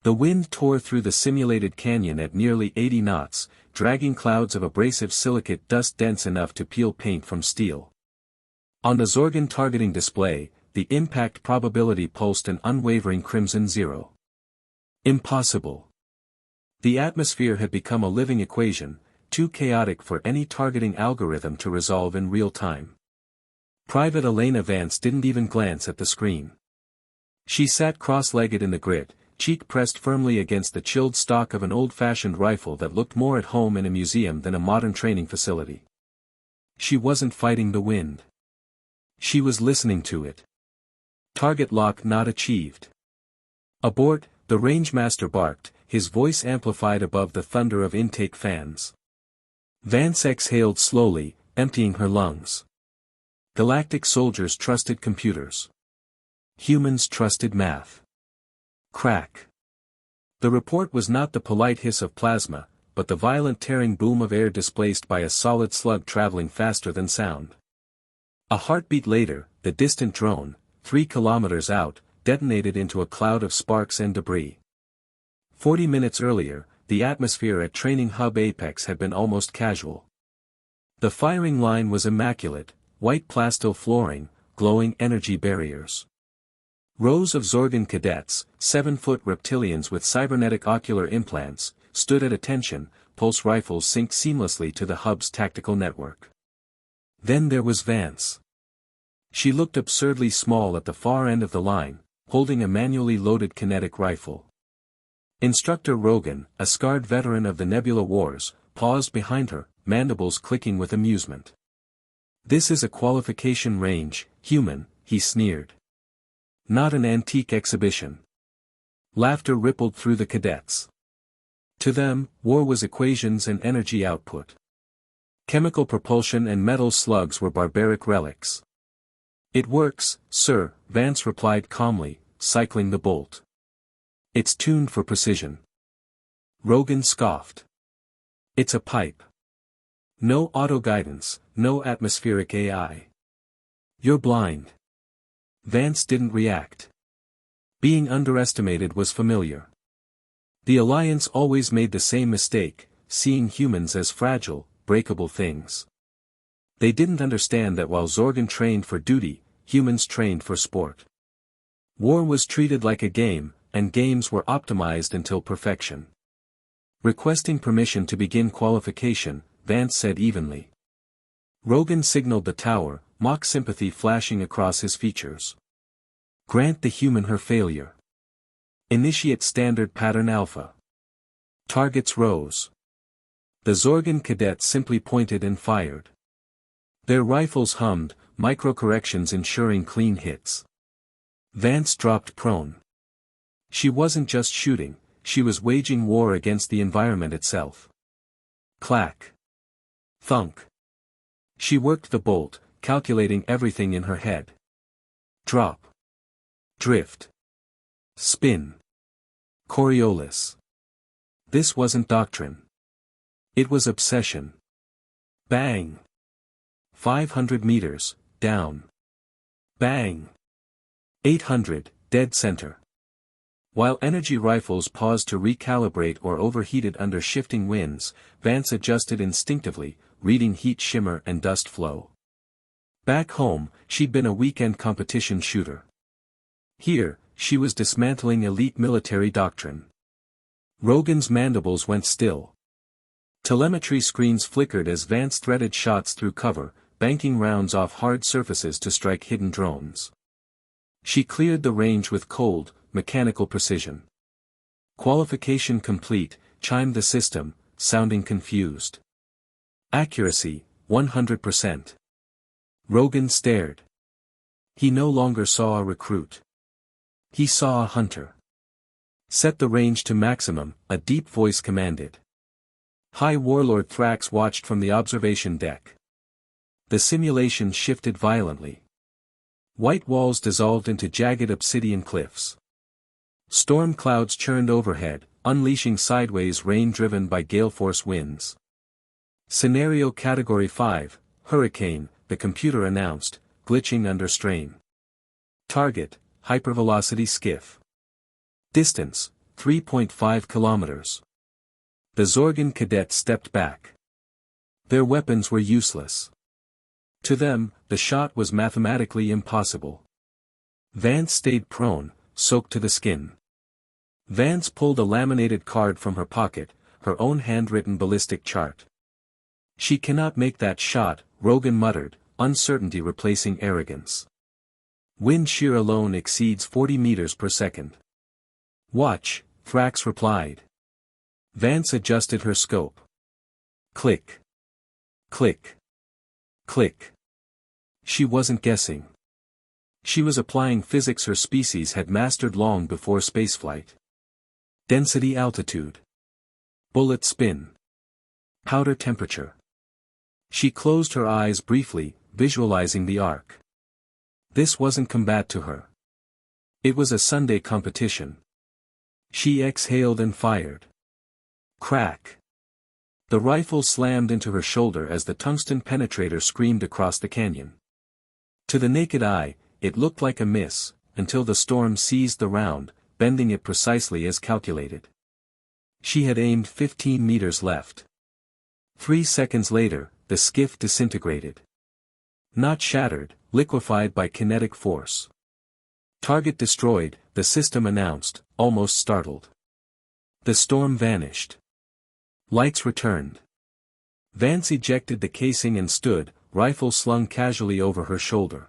The wind tore through the simulated canyon at nearly 80 knots, dragging clouds of abrasive silicate dust dense enough to peel paint from steel. On the Zorgan targeting display, the impact probability pulsed an unwavering crimson 0. Impossible. The atmosphere had become a living equation, too chaotic for any targeting algorithm to resolve in real time. Private Elena Vance didn't even glance at the screen. She sat cross-legged in the grid, cheek pressed firmly against the chilled stock of an old-fashioned rifle that looked more at home in a museum than a modern training facility. She wasn't fighting the wind. She was listening to it. Target lock not achieved. Abort, the rangemaster barked, his voice amplified above the thunder of intake fans. Vance exhaled slowly, emptying her lungs. Galactic soldiers trusted computers. Humans trusted math. Crack. The report was not the polite hiss of plasma, but the violent tearing boom of air displaced by a solid slug traveling faster than sound. A heartbeat later, the distant drone, 3 kilometers out, detonated into a cloud of sparks and debris. 40 minutes earlier, the atmosphere at Training Hub Apex had been almost casual. The firing line was immaculate, white plastil flooring, glowing energy barriers. Rows of Zorgan cadets, 7-foot reptilians with cybernetic ocular implants, stood at attention, pulse rifles synced seamlessly to the hub's tactical network. Then there was Vance. She looked absurdly small at the far end of the line, holding a manually loaded kinetic rifle. Instructor Rogan, a scarred veteran of the Nebula Wars, paused behind her, mandibles clicking with amusement. "This is a qualification range, human," he sneered. "Not an antique exhibition." Laughter rippled through the cadets. To them, war was equations and energy output. Chemical propulsion and metal slugs were barbaric relics. "It works, sir," Vance replied calmly, cycling the bolt. "It's tuned for precision." Rogan scoffed. "It's a pipe. No auto-guidance, no atmospheric AI. You're blind." Vance didn't react. Being underestimated was familiar. The Alliance always made the same mistake, seeing humans as fragile, breakable things. They didn't understand that while Zorgan trained for duty, humans trained for sport. War was treated like a game, and games were optimized until perfection. Requesting permission to begin qualification, Vance said evenly. Rogan signaled the tower, mock sympathy flashing across his features. "Grant the human her failure. Initiate standard pattern alpha." Targets rose. The Zorgan cadets simply pointed and fired. Their rifles hummed, micro-corrections ensuring clean hits. Vance dropped prone. She wasn't just shooting, she was waging war against the environment itself. Clack. Thunk. She worked the bolt, calculating everything in her head. Drop. Drift. Spin. Coriolis. This wasn't doctrine. It was obsession. Bang. 500 meters, down. Bang. 800, dead center. While energy rifles paused to recalibrate or overheated under shifting winds, Vance adjusted instinctively, reading heat shimmer and dust flow. Back home, she'd been a weekend competition shooter. Here, she was dismantling elite military doctrine. Rogan's mandibles went still. Telemetry screens flickered as Vance threaded shots through cover, banking rounds off hard surfaces to strike hidden drones. She cleared the range with cold, mechanical precision. Qualification complete, chimed the system, sounding confused. Accuracy, 100%. Rogan stared. He no longer saw a recruit. He saw a hunter. Set the range to maximum, a deep voice commanded. High Warlord Thrax watched from the observation deck. The simulation shifted violently. White walls dissolved into jagged obsidian cliffs. Storm clouds churned overhead, unleashing sideways rain driven by gale-force winds. Scenario Category 5, Hurricane, the computer announced, glitching under strain. Target, hypervelocity skiff. Distance, 3.5 kilometers. The Zorgan cadets stepped back. Their weapons were useless. To them, the shot was mathematically impossible. Vance stayed prone, soaked to the skin. Vance pulled a laminated card from her pocket, her own handwritten ballistic chart. She cannot make that shot, Rogan muttered, uncertainty replacing arrogance. Wind shear alone exceeds 40 meters per second. Watch, Thrax replied. Vance adjusted her scope. Click. Click. Click. She wasn't guessing. She was applying physics her species had mastered long before spaceflight. Density altitude. Bullet spin. Powder temperature. She closed her eyes briefly, visualizing the arc. This wasn't combat to her. It was a Sunday competition. She exhaled and fired. Crack. The rifle slammed into her shoulder as the tungsten penetrator screamed across the canyon. To the naked eye, it looked like a miss, until the storm seized the round, bending it precisely as calculated. She had aimed 15 meters left. 3 seconds later, the skiff disintegrated. Not shattered, liquefied by kinetic force. Target destroyed, the system announced, almost startled. The storm vanished. Lights returned. Vance ejected the casing and stood, rifle slung casually over her shoulder.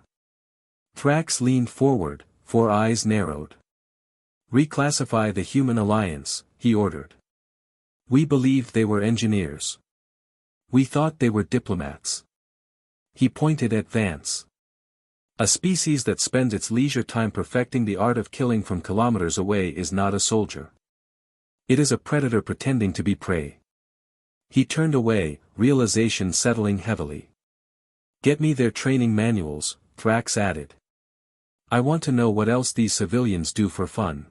Thrax leaned forward, 4 eyes narrowed. Reclassify the human alliance, he ordered. We believed they were engineers. We thought they were diplomats. He pointed at Vance. A species that spends its leisure time perfecting the art of killing from kilometers away is not a soldier. It is a predator pretending to be prey. He turned away, realization settling heavily. Get me their training manuals, Thrax added. I want to know what else these civilians do for fun.